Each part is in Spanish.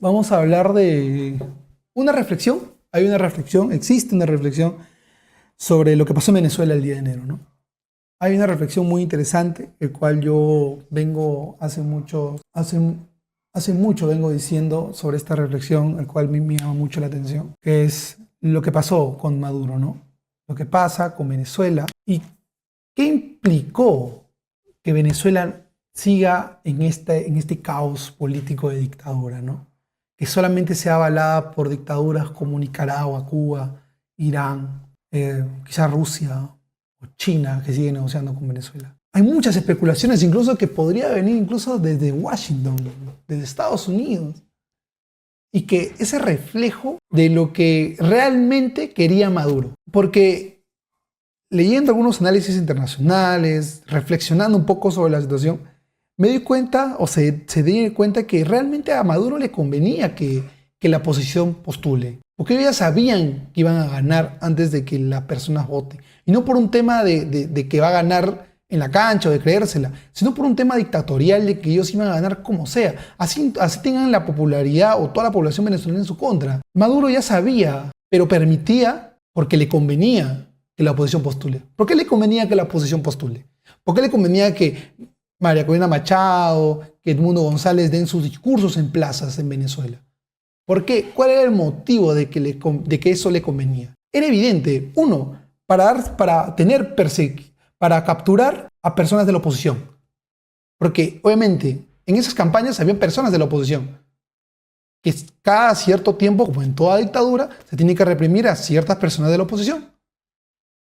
vamos a hablar de una reflexión. Hay una reflexión, existe una reflexión sobre lo que pasó en Venezuela el día de enero, ¿no? Hay una reflexión muy interesante, el cual yo vengo hace mucho vengo diciendo sobre esta reflexión, el cual me llama mucho la atención, que es lo que pasó con Maduro, ¿no? Lo que pasa con Venezuela y qué implicó que Venezuela siga en este caos político de dictadura, ¿no? Que solamente sea avalada por dictaduras como Nicaragua, Cuba, Irán, quizás Rusia o China, que sigue negociando con Venezuela. Hay muchas especulaciones, incluso que podría venir incluso desde Washington, desde Estados Unidos, y que ese reflejo de lo que realmente quería Maduro. Porque leyendo algunos análisis internacionales, reflexionando un poco sobre la situación, me di cuenta, o se di cuenta que realmente a Maduro le convenía que la oposición postule. Porque ellos ya sabían que iban a ganar antes de que las personas voten. Y no por un tema de que va a ganar en la cancha o de creérsela, sino por un tema dictatorial de que ellos iban a ganar como sea. Así tengan la popularidad o toda la población venezolana en su contra. Maduro ya sabía, pero permitía porque le convenía que la oposición postule. ¿Por qué le convenía que la oposición postule? ¿Por qué le convenía que María Corina Machado, que Edmundo González den sus discursos en plazas en Venezuela? ¿Por qué? ¿Cuál era el motivo de que eso le convenía? Era evidente, uno, para capturar a personas de la oposición. Porque obviamente en esas campañas había personas de la oposición que cada cierto tiempo, como en toda dictadura, se tiene que reprimir a ciertas personas de la oposición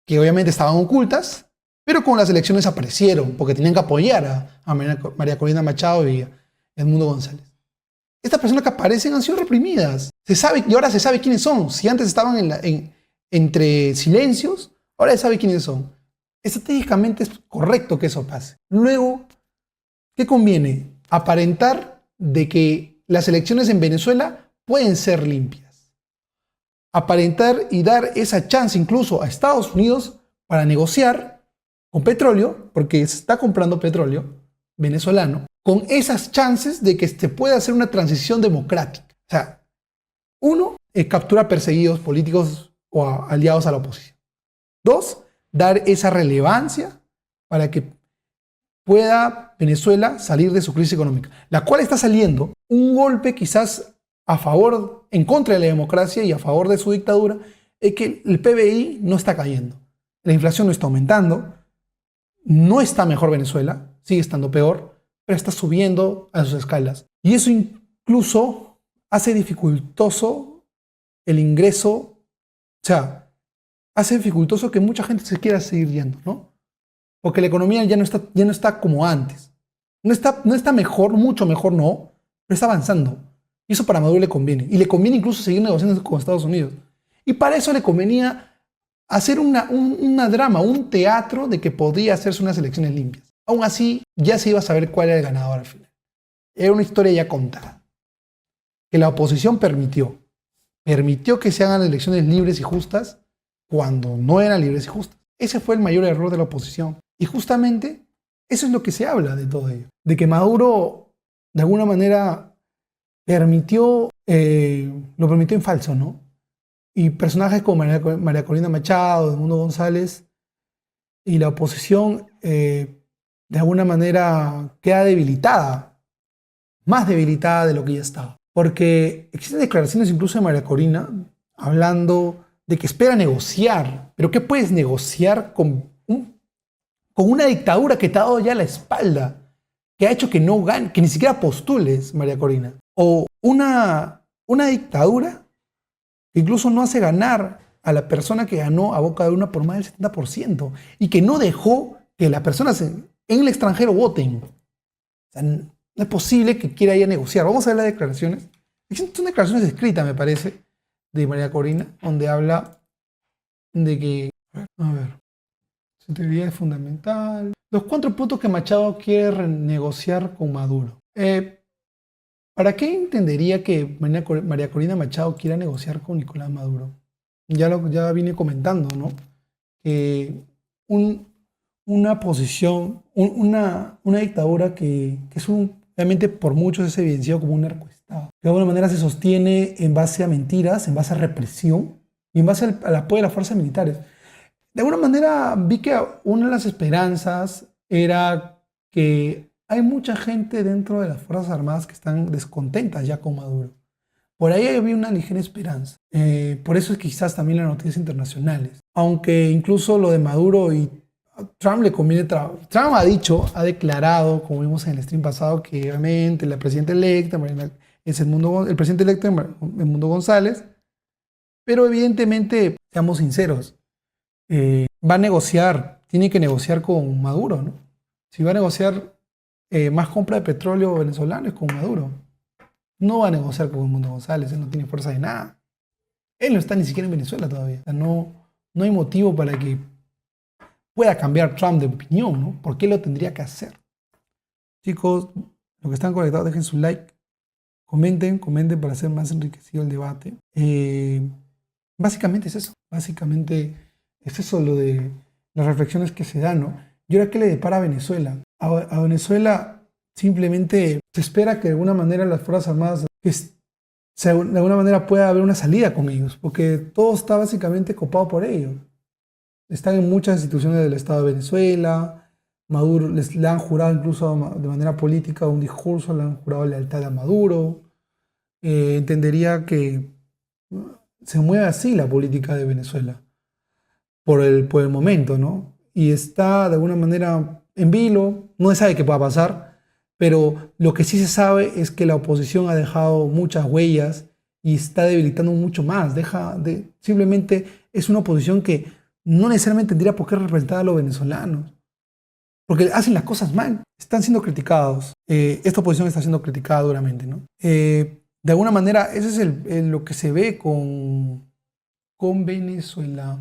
que obviamente estaban ocultas, pero con las elecciones aparecieron porque tenían que apoyar a María Corina Machado y a Edmundo González. Estas personas que aparecen han sido reprimidas. Se sabe, y ahora se sabe quiénes son. Si antes estaban entre silencios, ahora se sabe quiénes son. Estratégicamente es correcto que eso pase. Luego, ¿qué conviene? Aparentar de que las elecciones en Venezuela pueden ser limpias. Aparentar y dar esa chance incluso a Estados Unidos para negociar con petróleo, porque se está comprando petróleo venezolano, con esas chances de que se pueda hacer una transición democrática. O sea, uno, capturar perseguidos políticos o aliados a la oposición. Dos, dar esa relevancia para que pueda Venezuela salir de su crisis económica, la cual está saliendo un golpe quizás en contra de la democracia y a favor de su dictadura, es que el PBI no está cayendo, la inflación no está aumentando, no está mejor Venezuela, sigue estando peor, pero está subiendo a sus escalas. Y eso incluso hace dificultoso el ingreso, o sea, hace dificultoso que mucha gente se quiera seguir yendo, ¿no? Porque la economía ya no está como antes. No está mejor, mucho mejor no, pero está avanzando. Y eso para Maduro le conviene. Y le conviene incluso seguir negociando con Estados Unidos. Y para eso le convenía hacer una drama, un teatro de que podía hacerse unas elecciones limpias. Aún así, ya se iba a saber cuál era el ganador al final. Era una historia ya contada. Que la oposición permitió que se hagan elecciones libres y justas cuando no eran libres y justas. Ese fue el mayor error de la oposición. Y justamente eso es lo que se habla de todo ello. De que Maduro, de alguna manera, lo permitió en falso, ¿no? Y personajes como María Corina Machado, Edmundo González y la oposición, de alguna manera, queda debilitada, más debilitada de lo que ya estaba. Porque existen declaraciones incluso de María Corina hablando de que espera negociar. ¿Pero qué puedes negociar con una dictadura que te ha dado ya la espalda? Que ha hecho que no gane, que ni siquiera postules, María Corina. O una dictadura que incluso no hace ganar a la persona que ganó a boca de urna por más del 70% y que no dejó que las personas en el extranjero voten. O sea, no es posible que quiera ir a negociar. Vamos a ver las declaraciones. Son declaraciones escritas, me parece, de María Corina, donde habla de que, a ver, su teoría es fundamental. Los 4 puntos que Machado quiere renegociar con Maduro. ¿Para qué entendería que María Corina Machado quiera negociar con Nicolás Maduro? Ya vine comentando, ¿no? Que una posición, una dictadura que realmente por muchos es evidenciado como un narcoestado. Estado, que de alguna manera se sostiene en base a mentiras, en base a represión y en base al apoyo de las fuerzas militares. De alguna manera vi que una de las esperanzas era que hay mucha gente dentro de las Fuerzas Armadas que están descontentas ya con Maduro. Por ahí había una ligera esperanza. Por eso es que quizás también las noticias internacionales. Aunque incluso lo de Maduro y Trump le conviene trabajar. Trump ha declarado, como vimos en el stream pasado, que obviamente la presidenta electa es el presidente electo Edmundo González. Pero evidentemente, seamos sinceros, va a negociar, tiene que negociar con Maduro, ¿no? Si va a negociar más compra de petróleo venezolano es con Maduro. No va a negociar con Edmundo González, él no tiene fuerza de nada. Él no está ni siquiera en Venezuela todavía. O sea, no hay motivo para que pueda cambiar Trump de opinión, ¿no? ¿Por qué lo tendría que hacer? Chicos, los que están conectados, dejen su like, comenten para hacer más enriquecido el debate. Básicamente es eso. Básicamente es eso lo de las reflexiones que se dan, ¿no? ¿Y ahora qué le depara a Venezuela? A Venezuela simplemente se espera que de alguna manera las Fuerzas Armadas, de alguna manera pueda haber una salida con ellos, porque todo está básicamente copado por ellos. Están en muchas instituciones del Estado de Venezuela. Maduro le han jurado incluso de manera política un discurso, le han jurado lealtad a Maduro. Entendería que se mueve así la política de Venezuela por el momento, ¿no? Y está de alguna manera en vilo, no se sabe qué pueda pasar, pero lo que sí se sabe es que la oposición ha dejado muchas huellas y está debilitando mucho más. Simplemente es una oposición que no necesariamente tendría por qué representar a los venezolanos, porque hacen las cosas mal, están siendo criticados. Esta oposición está siendo criticada duramente, ¿no? De alguna manera, eso es lo que se ve con Venezuela.